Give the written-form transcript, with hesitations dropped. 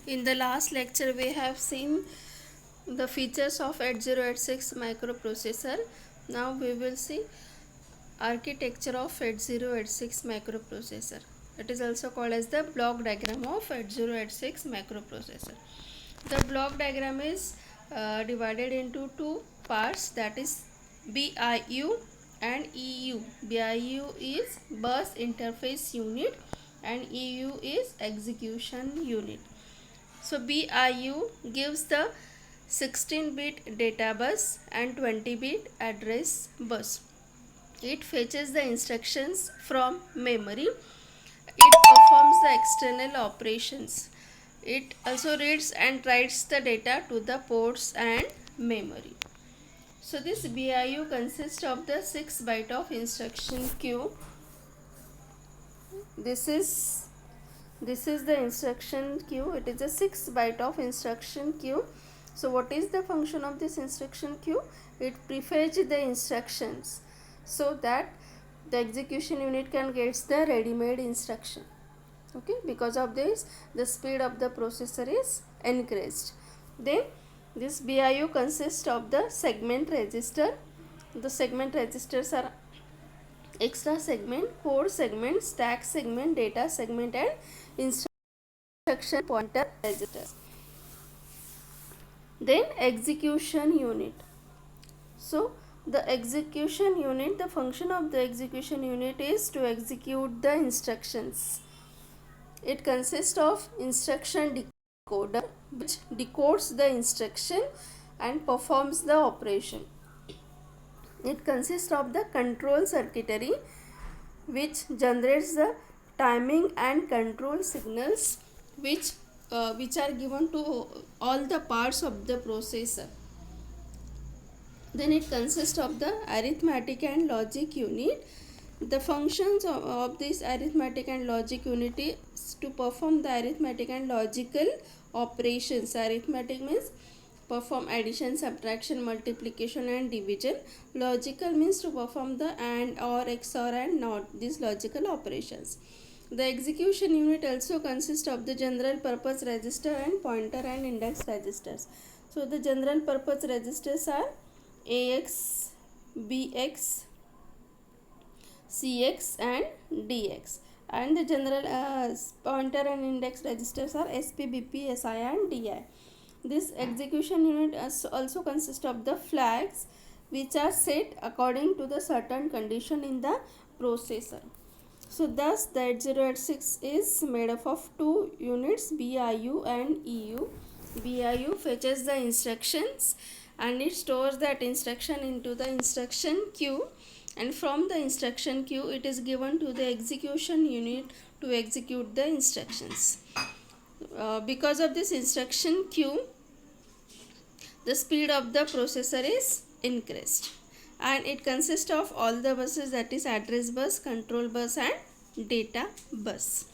In the last lecture we have seen the features of 8086 microprocessor. Now we will see architecture of 8086 microprocessor. It is also called as the block diagram of 8086 microprocessor. The block diagram is divided into two parts, that is BIU and EU. BIU is bus interface unit and EU is execution unit. So BIU gives the 16-bit data bus and 20-bit address bus. It fetches the instructions from memory. It performs the external operations. It also reads and writes the data to the ports and memory. So this BIU consists of the 6 byte of instruction queue. This is the instruction queue. It is a 6 byte of instruction queue. So what is the function of this instruction queue? It prefetches the instructions so that the execution unit can get the ready-made instruction. Okay, because of this the speed of the processor is increased. Then this BIU consists of the segment register. The segment registers are extra segment, core segment, stack segment, data segment and instruction pointer registers. Then execution unit. So the execution unit, the function of the execution unit is to execute the instructions. It consists of instruction decoder which decodes the instruction and performs the operation. It consists of the control circuitry which generates the timing and control signals which are given to all the parts of the processor. Then it consists of the arithmetic and logic unit. The functions of this arithmetic and logic unit is to perform the arithmetic and logical operations. Arithmetic means perform addition, subtraction, multiplication and division. Logical means to perform the AND, OR, XOR and NOT, these logical operations. The execution unit also consists of the general purpose register and pointer and index registers. So the general purpose registers are AX, BX, CX and DX, and the general pointer and index registers are SP, BP, SI and DI. This execution unit also consists of the flags which are set according to the certain condition in the processor. So thus the 8086 is made up of two units, BIU and EU. BIU fetches the instructions and it stores that instruction into the instruction queue, and from the instruction queue it is given to the execution unit to execute the instructions. Because of this instruction queue, the speed of the processor is increased, and it consists of all the buses, that is address bus, control bus and data bus.